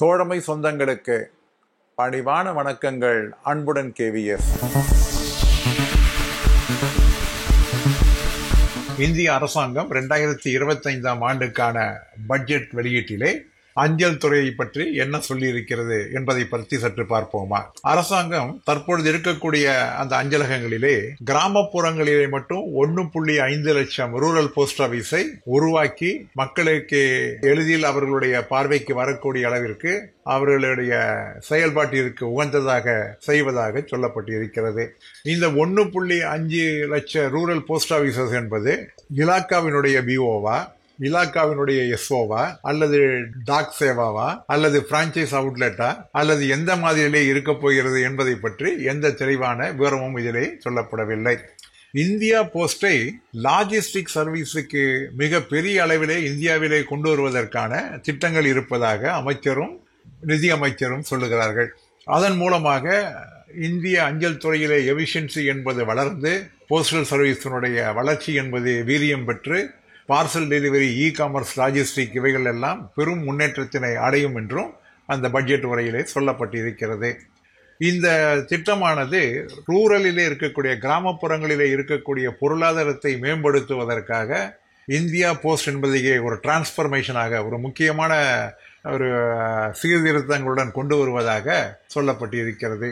தோழமை சொந்தங்களுக்கு பணிவான வணக்கங்கள். அன்புடன் KVS. இந்திய அரசாங்கம் 2025ஆம் ஆண்டுக்கான பட்ஜெட் வெளியீட்டிலே அஞ்சல் துறையை பற்றி என்ன சொல்லி இருக்கிறது என்பதை பற்றி சற்று பார்ப்போமா? அரசாங்கம் தற்பொழுது இருக்கக்கூடிய அந்த அஞ்சலகங்களிலே கிராமப்புறங்களிலே மட்டும் 1.5 லட்சம் ரூரல் போஸ்ட் ஆபீஸை உருவாக்கி மக்களுக்கு எளிதில் அவர்களுடைய பார்வைக்கு வரக்கூடிய அளவிற்கு அவர்களுடைய செயல்பாட்டிற்கு உகந்ததாக செய்வதாக சொல்லப்பட்டிருக்கிறது. இந்த 1.5 லட்சம் ரூரல் போஸ்ட் ஆபீசஸ் என்பது இலாக்காவினுடைய பிஓவா, இலாக்காவினுடைய எஸ்ஓவா, அல்லது டாக் சேவாவா, அல்லது பிரான்சைஸ் அவுட்லெட்டா, அல்லது எந்த மாதிரியிலே இருக்க போகிறது என்பதை பற்றி எந்த தெளிவான விவரமும் இதிலே சொல்லப்படவில்லை. இந்தியா போஸ்டை லாஜிஸ்டிக் சர்வீஸுக்கு மிக பெரிய அளவிலே இந்தியாவிலே கொண்டு வருவதற்கான திட்டங்கள் இருப்பதாக அமைச்சரும் நிதி அமைச்சரும் சொல்லுகிறார்கள். அதன் மூலமாக இந்திய அஞ்சல் துறையிலே எஃபிஷியன்சி என்பது வளர்ந்து போஸ்டல் சர்வீஸினுடைய வளர்ச்சி என்பது வீரியம் பெற்று பார்சல் டெலிவரி, இ-காமர்ஸ், லாஜிஸ்டிக் இவைகள் எல்லாம் பெரும் முன்னேற்றத்தினை அடையும் என்றும் அந்த பட்ஜெட் உரையிலே சொல்லப்பட்டிருக்கிறது. இந்த திட்டமானது ரூரலிலே இருக்கக்கூடிய கிராமப்புறங்களிலே இருக்கக்கூடிய பொருளாதாரத்தை மேம்படுத்துவதற்காக இந்தியா போஸ்ட் என்பதையே ஒரு டிரான்ஸ்பர்மேஷனாக ஒரு முக்கியமான ஒரு சீர்திருத்தங்களுடன் கொண்டு வருவதாக சொல்லப்பட்டிருக்கிறது.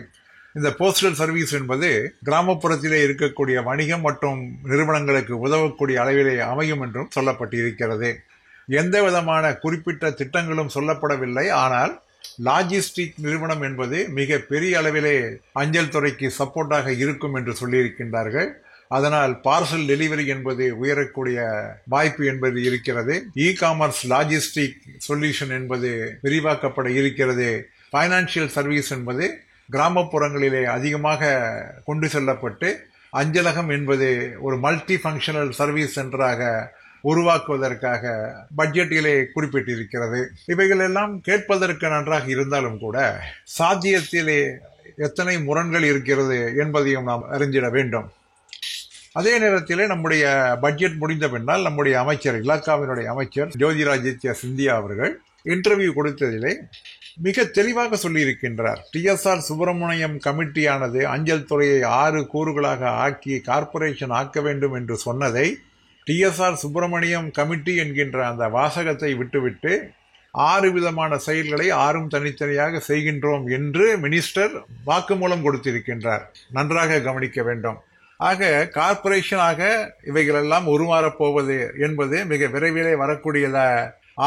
இந்த போஸ்டல் சர்வீஸ் என்பது கிராமப்புறத்திலே இருக்கக்கூடிய வணிகம் மற்றும் நிறுவனங்களுக்கு உதவக்கூடிய அளவிலே அமையும் என்றும் சொல்லப்பட்டிருக்கிறது. எந்த விதமான குறிப்பிட்ட திட்டங்களும் சொல்லப்படவில்லை. ஆனால் லாஜிஸ்டிக் நிறுவனம் என்பது மிக பெரிய அளவிலே அஞ்சல் துறைக்கு சப்போர்ட்டாக இருக்கும் என்று சொல்லியிருக்கின்றார்கள். அதனால் பார்சல் டெலிவரி என்பது உயரக்கூடிய வாய்ப்பு என்பது இருக்கிறது. இ-காமர்ஸ், லாஜிஸ்டிக் சொல்யூஷன் என்பது விரிவாக்கப்பட இருக்கிறது. பைனான்சியல் சர்வீஸ் என்பது கிராமப்புறங்களிலே அதிகமாக கொண்டு செல்லப்பட்டு அஞ்சலகம் என்பது ஒரு மல்டி ஃபங்க்ஷனல் சர்வீஸ் சென்டராக உருவாக்குவதற்காக பட்ஜெட்டிலே குறிப்பிட்டிருக்கிறது. இவைகள் எல்லாம் கேட்பதற்கு நன்றாக இருந்தாலும் கூட சாத்தியத்திலே எத்தனை முரண்கள் இருக்கிறது என்பதையும் நாம் அறிஞ்சிட வேண்டும். அதே நேரத்திலே நம்முடைய பட்ஜெட் முடிந்த பின்னால் நம்முடைய அமைச்சர், இலாக்காவினுடைய அமைச்சர் ஜோதிராதித்ய சிந்தியா அவர்கள் இன்டர்வியூ கொடுத்ததிலே மிக தெளிவாக சொல்லியிருக்கின்றார். TSR சுப்பிரமணியம் கமிட்டியானது அஞ்சல் துறையை 6 கூறுகளாக ஆக்கி கார்ப்பரேஷன் ஆக்க வேண்டும் என்று சொன்னதை TSR சுப்பிரமணியம் கமிட்டி என்கின்ற அந்த வாசகத்தை விட்டுவிட்டு 6 விதமான செயல்களை 6ம் தனித்தனியாக செய்கின்றோம் என்று மினிஸ்டர் வாக்குமூலம் கொடுத்திருக்கின்றார். நன்றாக கவனிக்க வேண்டும். ஆக கார்ப்பரேஷனாக இவைகளெல்லாம் உருமாறப் போவது என்பது மிக விரைவிலே வரக்கூடிய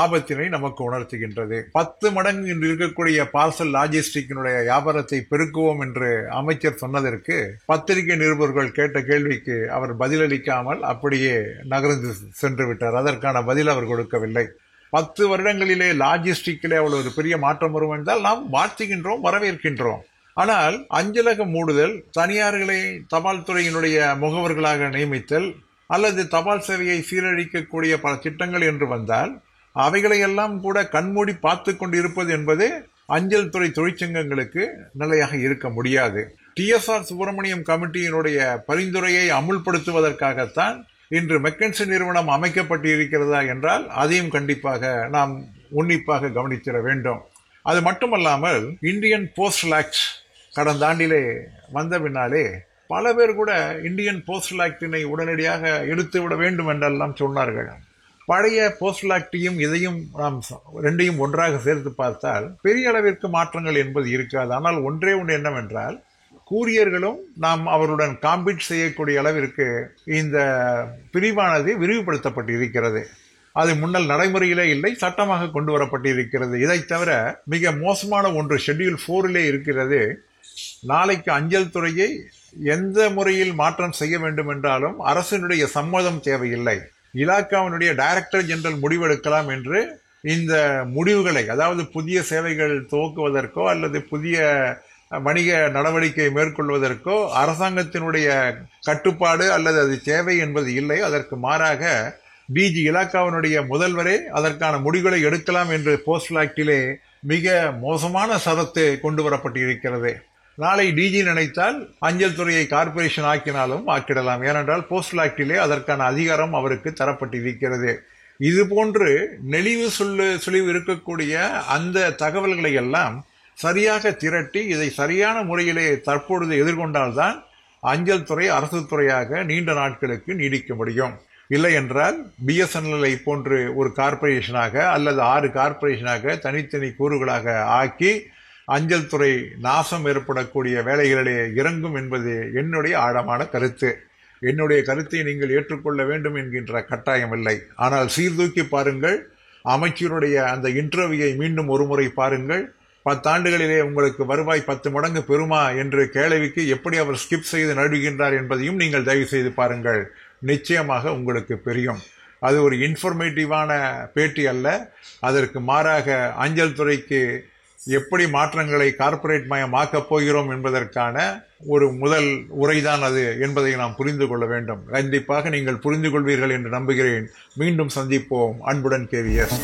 ஆபத்தினை நமக்கு உணர்த்துகின்றது. 10 மடங்கு இன்று இருக்கக்கூடிய பார்சல் லாஜிஸ்டிக்கினுடைய வியாபாரத்தை பெருக்குவோம் என்று அமைச்சர் சொன்னதற்கு பத்திரிகை நிருபர்கள் கேட்ட கேள்விக்கு அவர் பதிலளிக்காமல் அப்படியே நகர்ந்து சென்று விட்டார். அதற்கான பதில் அவர் கொடுக்கவில்லை. 10 வருடங்களிலே லாஜிஸ்டிக்கிலே அவ்வளவு ஒரு பெரிய மாற்றம் வரும் என்றால் நாம் வாழ்த்துகின்றோம், வரவேற்கின்றோம். ஆனால் அஞ்சலக மூடுதல், தனியார்களை தபால் துறையினுடைய முகவர்களாக நியமித்தல் அல்லது தபால் சேவையை சீரழிக்கக்கூடிய பல திட்டங்கள் என்று வந்தால் அவைகளையெல்லாம் கூட கண்மூடி பார்த்து கொண்டு இருப்பது என்பது அஞ்சல் துறை தொழிற்சங்கங்களுக்கு நிலையாக இருக்க முடியாது. TSR சுப்பிரமணியம் கமிட்டியினுடைய பரிந்துரையை அமுல்படுத்துவதற்காகத்தான் இன்று மெக்கன்சி நிறுவனம் அமைக்கப்பட்டு இருக்கிறதா என்றால் அதையும் கண்டிப்பாக நாம் உன்னிப்பாக கவனித்திட வேண்டும். அது மட்டுமல்லாமல் இந்தியன் போஸ்டல் ஆக்ட் கடந்த ஆண்டிலே வந்த பின்னாலே பல பேர் கூட இந்தியன் போஸ்டல் ஆக்டினை உடனடியாக எடுத்துவிட வேண்டும் என்றெல்லாம் சொன்னார்கள். பழைய போஸ்டல் ஆக்டையும் இதையும் நாம் ரெண்டையும் ஒன்றாக சேர்த்து பார்த்தால் பெரிய அளவிற்கு மாற்றங்கள் என்பது இருக்காது. ஆனால் ஒன்றே ஒன்று என்னவென்றால் கூரியர்களும் நாம் அவருடன் காம்பீட் செய்யக்கூடிய அளவிற்கு இந்த பிரிவானது விரிவுபடுத்தப்பட்டு இருக்கிறது. அது முன்னல் நடைமுறையிலே இல்லை, சட்டமாக கொண்டு வரப்பட்டிருக்கிறது. இதை தவிர மிக மோசமான ஒன்று ஷெட்யூல் 4 இருக்கிறது. நாளைக்கு அஞ்சல் துறையை எந்த முறையில் மாற்றம் செய்ய வேண்டும் என்றாலும் அரசினுடைய சம்மதம் தேவையில்லை. இலாக்காவினுடைய டைரக்டர் ஜெனரல் முடிவெடுக்கலாம் என்று இந்த முடிவுகளை, அதாவது புதிய சேவைகள் துவக்குவதற்கோ அல்லது புதிய வணிக நடவடிக்கை மேற்கொள்வதற்கோ அரசாங்கத்தினுடைய கட்டுப்பாடு அல்லது அது தேவை என்பது இல்லை. அதற்கு மாறாக டிஜி இலாக்காவினுடைய முதல்வரே அதற்கான முடிவுகளை எடுக்கலாம் என்று போஸ்டல் ஆக்டிலே மிக மோசமான சரத்து கொண்டு வரப்பட்டிருக்கிறது. நாளை டிஜி நினைத்தால் அஞ்சல் துறையை கார்ப்பரேஷன் ஆக்கினாலும் ஆக்கிடலாம். ஏனென்றால் போஸ்டல் ஆக்டிலே அதற்கான அதிகாரம் அவருக்கு தரப்பட்டிருக்கிறது. இது போன்று நெளிவு சுழிவு இருக்கக்கூடிய அந்த தகவல்களை எல்லாம் சரியாக திரட்டி இதை சரியான முறையிலே தற்பொழுது எதிர்கொண்டால்தான் அஞ்சல் துறை அரசு துறையாக நீண்ட நாட்களுக்கு நீடிக்க முடியும். இல்லை என்றால் பிஎஸ்என்எல்ஐ போன்று ஒரு கார்பரேஷனாக அல்லது 6 கார்பரேஷனாக தனித்தனி கூறுகளாக ஆக்கி அஞ்சல் துறை நாசம் ஏற்படக்கூடிய வேலைகளிலே இறங்கும் என்பது என்னுடைய ஆழமான கருத்து. என்னுடைய கருத்தை நீங்கள் ஏற்றுக்கொள்ள வேண்டும் என்கின்ற கட்டாயம் இல்லை. ஆனால் சீர்தூக்கி பாருங்கள். அமைச்சருடைய அந்த இன்டர்வியூவை மீண்டும் ஒரு முறை பாருங்கள். 10 ஆண்டுகளிலே உங்களுக்கு வருவாய் 10 மடங்கு பெறுமா என்று கேள்விக்கு எப்படி அவர் ஸ்கிப் செய்து நடுகின்றார் என்பதையும் நீங்கள் தயவு செய்து பாருங்கள். நிச்சயமாக உங்களுக்கு தெரியும். அது ஒரு இன்ஃபர்மேட்டிவான பேட்டி அல்ல. அதற்கு மாறாக அஞ்சல் துறைக்கு எப்படி மாற்றங்களை கார்ப்பரேட் மயமாக்கப் போகிறோம் என்பதற்கான ஒரு முதல் உரைதான் அது என்பதை நாம் புரிந்து கொள்ள வேண்டும். கண்டிப்பாக நீங்கள் புரிந்து கொள்வீர்கள் என்று நம்புகிறேன். மீண்டும் சந்திப்போம். அன்புடன் KVS.